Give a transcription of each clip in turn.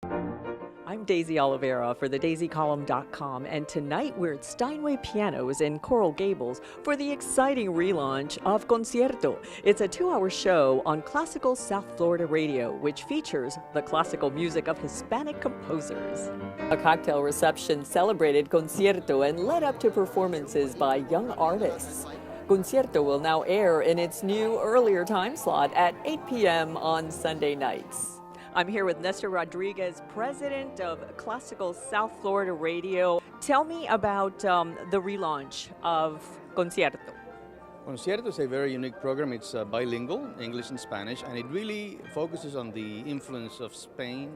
I'm Daisy Oliveira for thedaisycolumn.com, and tonight we're at Steinway Pianos in Coral Gables for the exciting relaunch of Concierto. It's a 2-hour show on classical South Florida radio, which features the classical music of Hispanic composers. A cocktail reception celebrated Concierto and led up to performances by young artists. Concierto will now air in its new earlier time slot at 8 p.m. on Sunday nights. I'm here with Nestor Rodriguez, president of Classical South Florida Radio. Tell me about the relaunch of Concierto. Concierto is a very unique program. It's bilingual, English and Spanish, and it really focuses on the influence of Spain,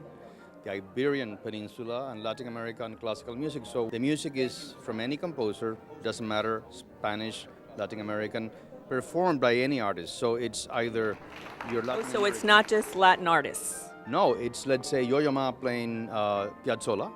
the Iberian Peninsula, and Latin America on classical music. So the music is from any composer, doesn't matter, Spanish, Latin American, performed by any artist. So it's either your Latin So it's not just Latin artists? No, it's, let's say, Yo-Yo Ma playing Piazzolla,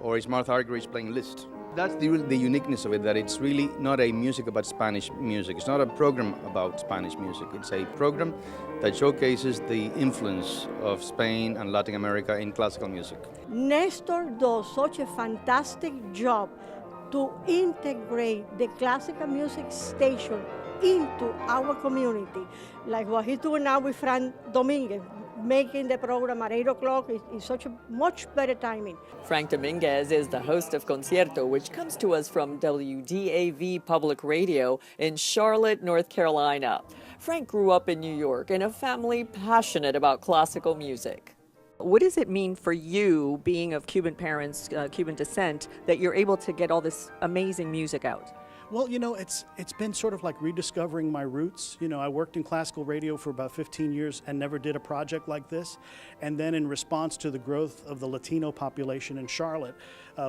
or it's Martha Argerich playing Liszt. That's the uniqueness of it, that it's really not a music about Spanish music. It's not a program about Spanish music. It's a program that showcases the influence of Spain and Latin America in classical music. Nestor does such a fantastic job to integrate the classical music station into our community, like what he's doing now with Fran Dominguez. Making the program at 8 o'clock is such a much better timing. Frank Dominguez is the host of Concierto, which comes to us from WDAV Public Radio in Charlotte, North Carolina. Frank grew up in New York in a family passionate about classical music. What does it mean for you, being of Cuban parents, Cuban descent, that you're able to get all this amazing music out? Well, you know, it's been sort of like rediscovering my roots. You know, I worked in classical radio for about 15 years and never did a project like this. And then in response to the growth of the Latino population in Charlotte,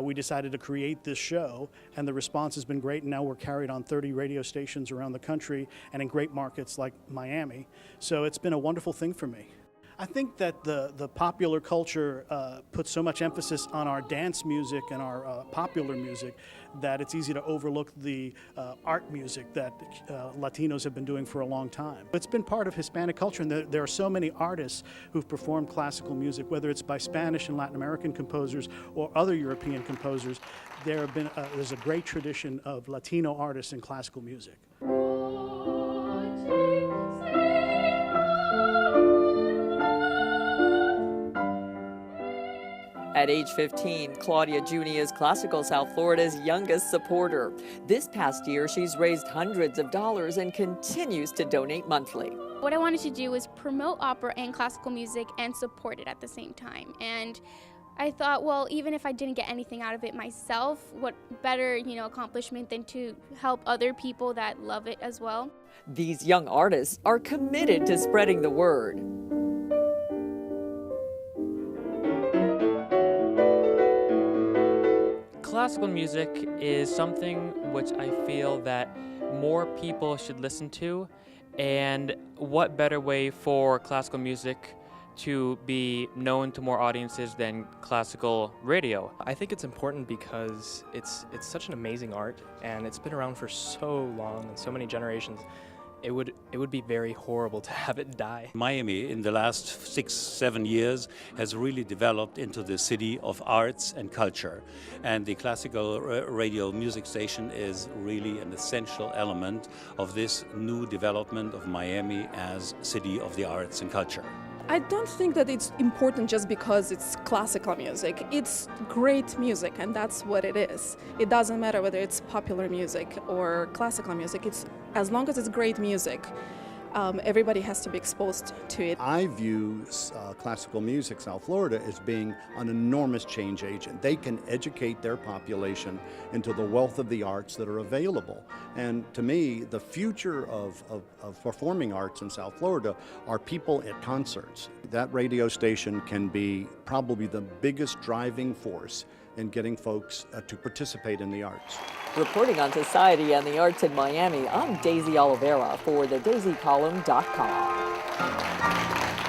we decided to create this show, and the response has been great. And now we're carried on 30 radio stations around the country and in great markets like Miami. So it's been a wonderful thing for me. I think that the popular culture puts so much emphasis on our dance music and our popular music that it's easy to overlook the art music that Latinos have been doing for a long time. It's been part of Hispanic culture, and there are so many artists who've performed classical music, whether it's by Spanish and Latin American composers or other European composers. There's a great tradition of Latino artists in classical music. At age 15, Claudia Giugni is Classical South Florida's youngest supporter. This past year, she's raised hundreds of dollars and continues to donate monthly. What I wanted to do was promote opera and classical music and support it at the same time. And I thought, well, even if I didn't get anything out of it myself, what better, accomplishment than to help other people that love it as well. These young artists are committed to spreading the word. Classical music is something which I feel that more people should listen to, and what better way for classical music to be known to more audiences than classical radio. I think it's important because it's such an amazing art, and it's been around for so long and so many generations. It would be very horrible to have it die. Miami in the last 6-7 years has really developed into the city of arts and culture, and the classical radio music station is really an essential element of this new development of Miami as city of the arts and culture. I don't think that it's important just because it's classical music. It's great music, and that's what it is. It doesn't matter whether it's popular music or classical music. It's as long as it's great music, everybody has to be exposed to it. I view classical music, South Florida, as being an enormous change agent. They can educate their population into the wealth of the arts that are available. And to me, the future of performing arts in South Florida are people at concerts. That radio station can be probably the biggest driving force in getting folks to participate in the arts. Reporting on society and the arts in Miami, I'm Daisy Oliveira for thedaisycolumn.com.